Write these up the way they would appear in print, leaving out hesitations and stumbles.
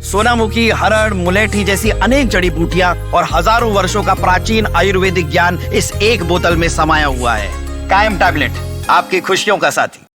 सोनामुखी, हरड़, मुलेठी जैसी अनेक जड़ी बूटियां और हजारों वर्षों का प्राचीन आयुर्वेदिक ज्ञान इस एक बोतल में समाया हुआ है। कायम टैबलेट, आपकी खुशियों का साथी।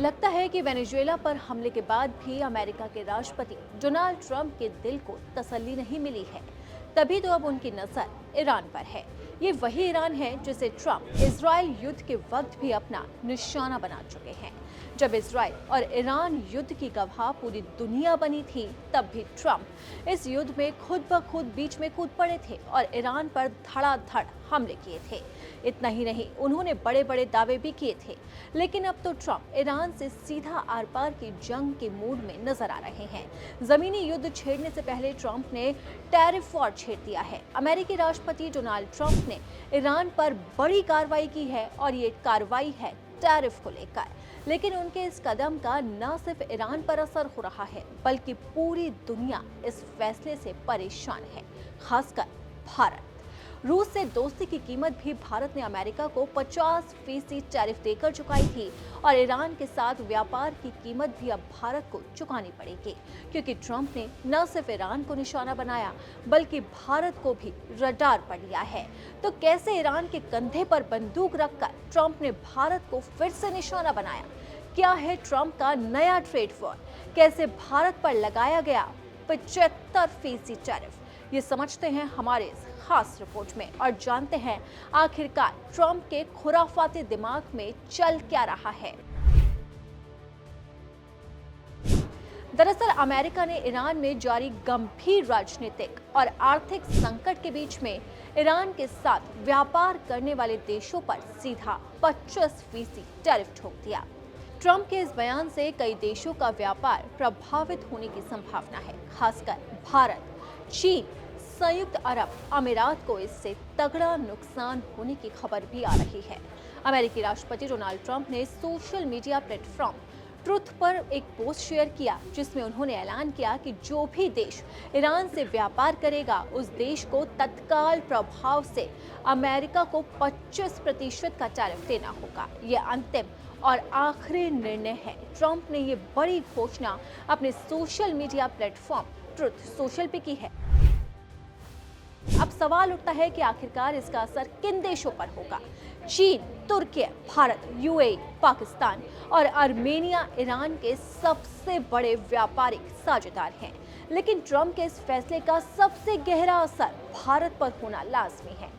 लगता है कि वेनेजुएला पर हमले के बाद भी अमेरिका के राष्ट्रपति डोनाल्ड ट्रंप के दिल को तसल्ली नहीं मिली है। तभी तो अब उनकी नजर ईरान पर है। ये वही ईरान है जिसे ट्रंप इजराइल युद्ध के वक्त भी अपना निशाना बना चुके हैं। जब इजराइल और ईरान युद्ध की गवाह पूरी दुनिया बनी थी, तब भी ट्रंप इस युद्ध में खुद ब खुद बीच में कूद पड़े थे और ईरान पर धड़ाधड़ हमले किए थे। इतना ही नहीं, उन्होंने बड़े बड़े दावे भी किए थे। लेकिन अब तो ट्रंप ईरान से सीधा आर पार की जंग के मूड में नजर आ रहे हैं। जमीनी युद्ध छेड़ने से पहले ट्रंप ने टैरिफ वॉर छेड़ दिया है। अमेरिकी राष्ट्रपति डोनाल्ड ट्रंप ने ईरान पर बड़ी कार्रवाई की है और ये कार्रवाई है टैरिफ को लेकर। लेकिन उनके इस कदम का न सिर्फ ईरान पर असर हो रहा है, बल्कि पूरी दुनिया इस फैसले से परेशान है, खासकर भारत। रूस से दोस्ती की कीमत भी भारत ने अमेरिका को 50% टैरिफ देकर चुकाई थी और ईरान के साथ व्यापार की कीमत भी अब भारत को चुकानी पड़ेगी, क्योंकि ट्रंप ने न सिर्फ ईरान को निशाना बनाया बल्कि भारत को भी रडार पर लिया है। तो कैसे ईरान के कंधे पर बंदूक रखकर ट्रंप ने भारत को फिर से निशाना बनाया? क्या है ट्रंप का नया ट्रेड वॉर? कैसे भारत पर लगाया गया 75% टैरिफ? ये समझते हैं हमारे इस खास रिपोर्ट में और जानते हैं आखिरकार ट्रंप के खुराफाती दिमाग में चल क्या रहा है। दरअसल अमेरिका ने ईरान में जारी गंभीर राजनीतिक और आर्थिक संकट के बीच में ईरान के साथ व्यापार करने वाले देशों पर सीधा 25% टैरिफ ठोक दिया। ट्रंप के इस बयान से कई देशों का व्यापार प्रभावित होने की संभावना है, खासकर भारत, चीन, संयुक्त अरब अमीरात को इससे तगड़ा नुकसान होने की खबर भी आ रही है। अमेरिकी राष्ट्रपति डोनाल्ड ट्रंप ने सोशल मीडिया प्लेटफॉर्म ट्रुथ पर एक पोस्ट शेयर किया, जिसमें उन्होंने ऐलान किया कि जो भी देश ईरान से व्यापार करेगा, उस देश को तत्काल प्रभाव से अमेरिका को 25% का टैरिफ देना होगा। ये अंतिम और आखिरी निर्णय है। ट्रंप ने ये बड़ी घोषणा अपने social media platform truth social पे की है। अब सवाल उठता है कि आखिरकार इसका असर किन देशों पर होगा? चीन, तुर्की, भारत, यूएई, पाकिस्तान और आर्मेनिया ईरान के सबसे बड़े व्यापारिक साझेदार हैं। लेकिन ट्रंप के इस फैसले का सबसे गहरा असर भारत पर होना लाजमी है।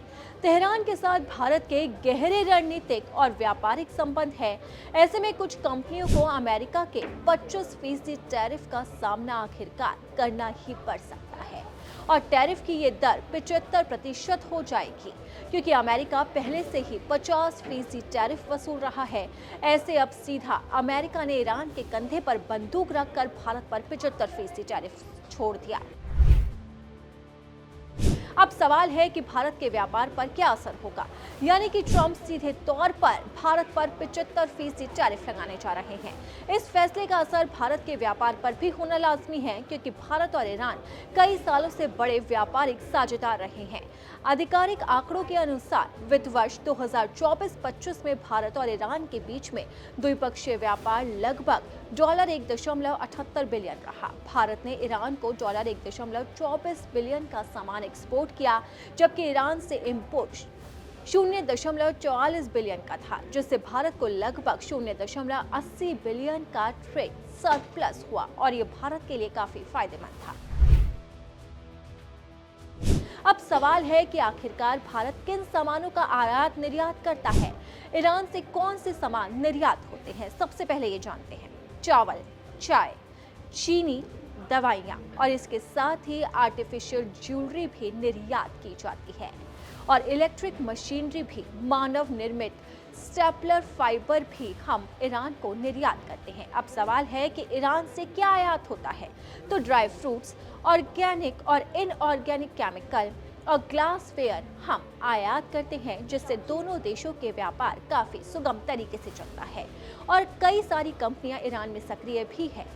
तेहरान के साथ भारत के गहरे रणनीतिक और व्यापारिक संबंध है। ऐसे में कुछ कंपनियों को अमेरिका के 25% टैरिफ का सामना आखिरकार करना ही पड़ सकता है और टैरिफ की ये दर 75% हो जाएगी, क्योंकि अमेरिका पहले से ही 50% टैरिफ वसूल रहा है। ऐसे अब सीधा अमेरिका ने ईरान के कंधे पर बंदूक रखकर भारत पर 75% टैरिफ छोड़ दिया। अब सवाल है कि भारत के व्यापार पर क्या असर होगा, यानी कि ट्रंप सीधे तौर पर भारत पर 75% टैरिफ लगाने जा रहे हैं। इस फैसले का असर भारत के व्यापार पर भी होना लाजमी है, क्योंकि भारत और ईरान कई सालों से बड़े व्यापारिक साझेदार रहे हैं। आधिकारिक आंकड़ों के अनुसार वित्त वर्ष 2024-25 में भारत और ईरान के बीच में द्विपक्षीय व्यापार लगभग $1.78 बिलियन रहा। भारत ने ईरान को $1.24 बिलियन का सामान एक्सपोर्ट किया, जबकि ईरान से इंपोर्ट 0.44 बिलियन का था, जिससे भारत को लगभग 0.80 बिलियन का ट्रेड सरप्लस हुआ और ये भारत के लिए काफी फायदेमंद था। अब सवाल है कि आखिरकार भारत किन सामानों का आयात निर्यात करता है? ईरान से कौन से सामान निर्यात होते हैं? सबसे पहले ये जानते हैं। चावल, चाय, चीनी, दवाइयाँ और इसके साथ ही आर्टिफिशियल ज्वेलरी भी निर्यात की जाती है और इलेक्ट्रिक मशीनरी भी, मानव निर्मित स्टेपलर फाइबर भी हम ईरान को निर्यात करते हैं। अब सवाल है कि ईरान से क्या आयात होता है? तो ड्राई फ्रूट्स, ऑर्गेनिक और इनऑर्गेनिक केमिकल और ग्लासवेयर हम आयात करते हैं, जिससे दोनों देशों के व्यापार काफी सुगम तरीके से चलता है और कई सारी कंपनियां ईरान में सक्रिय भी है।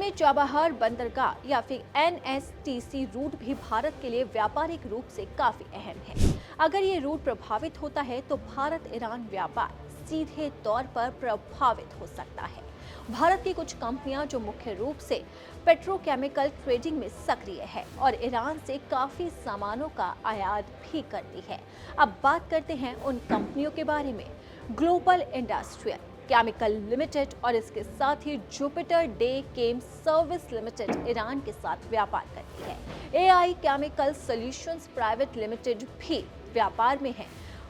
में चाबहार बंदरगाह या फिर NSTC रूट भी भारत के लिए व्यापारिक रूप से काफी अहम है। अगर ये रूट प्रभावित होता है तो भारत ईरान व्यापार सीधे तौर पर प्रभावित हो सकता है। भारत की कुछ कंपनियां जो मुख्य रूप से पेट्रोकेमिकल ट्रेडिंग में सक्रिय है और ईरान से काफी सामानों का आयात भी करती है। अब बात करते हैं उन कंपनियों के बारे में। ग्लोबल इंडस्ट्रियल केमिकल लिमिटेड और इसके साथ ही जुपिटर डे केम सर्विस लिमिटेड ईरान के साथ व्यापार करती है। AI chemical solutions private limited भी व्यापार में है।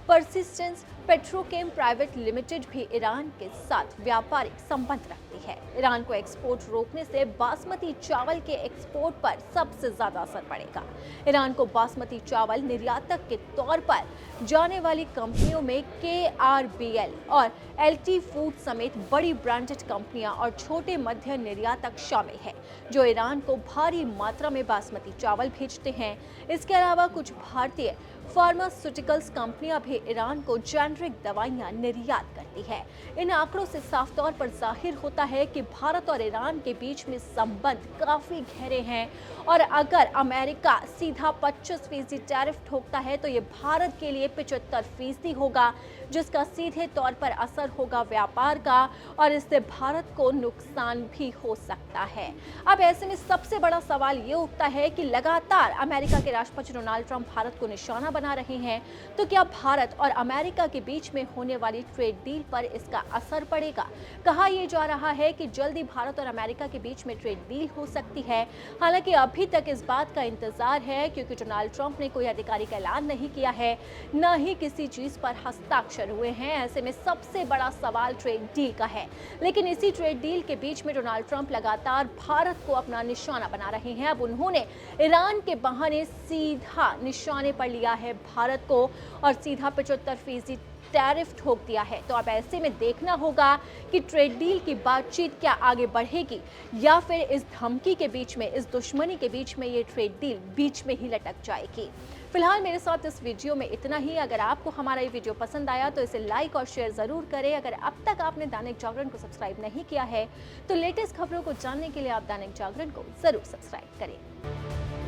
परसिस्टेंस पेट्रोकेम प्राइवेट लिमिटेड भी ईरान के साथ व्यापारिक संबंध रखती है। ईरान को एक्सपोर्ट रोकने से बासमती चावल के एक्सपोर्ट पर सबसे ज्यादा असर पड़ेगा। ईरान को बासमती चावल निर्यातक के तौर पर जाने वाली कंपनियों में KRBL और LT फूड समेत बड़ी ब्रांडेड कंपनियां और छोटे मध्य निर्यातक शामिल हैं, जो ईरान को भारी मात्रा में बासमती चावल भेजते हैं। इसके अलावा कुछ भारतीय फार्मास्यूटिकल्स कंपनियां भी ईरान को जेनरिक दवाइयां निर्यात करती है। इन आंकड़ों से साफ तौर पर जाहिर होता है कि भारत और ईरान के बीच में संबंध काफी गहरे हैं और अगर अमेरिका सीधा 25% टैरिफ ठोकता है तो ये भारत के लिए 75% होगा, जिसका सीधे तौर पर असर होगा व्यापार का और इससे भारत को नुकसान भी हो सकता है। अब ऐसे में सबसे बड़ा सवाल ये उठता है कि लगातार अमेरिका के राष्ट्रपति डोनाल्ड ट्रंप भारत को निशाना बना रहे हैं, तो क्या भारत और अमेरिका के बीच में होने वाली ट्रेड डील पर इसका असर पड़ेगा? कहा यह जा रहा है कि जल्दी भारत और अमेरिका के बीच में ट्रेड डील हो सकती है। हालांकि अभी तक इस बात का इंतजार है, क्योंकि डोनाल्ड ट्रंप ने कोई आधिकारिक ऐलान नहीं किया है, न ही किसी चीज पर हस्ताक्षर हुए हैं। ऐसे में सबसे बड़ा सवाल ट्रेड डील का है। लेकिन इसी ट्रेड डील के बीच में डोनाल्ड ट्रंप लगातार भारत को अपना निशाना बना रहे हैं। अब उन्होंने ईरान के बहाने सीधा निशाने पर लिया है भारत को और सीधा 75% टैरिफ ठोक दिया है। तो अब ऐसे में देखना होगा कि ट्रेड डील की बातचीत क्या आगे बढ़ेगी या फिर इस धमकी के बीच में, इस दुश्मनी के बीच में ये ट्रेड डील बीच में ही लटक जाएगी। फिलहाल मेरे साथ इस वीडियो में इतना ही। अगर आपको हमारा ये वीडियो पसंद आया तो इसे लाइक और शेयर जरूर करें। अगर अब तक आपने दैनिक जागरण को सब्सक्राइब नहीं किया है तो लेटेस्ट खबरों को जानने के लिए आप दैनिक जागरण को जरूर सब्सक्राइब करें।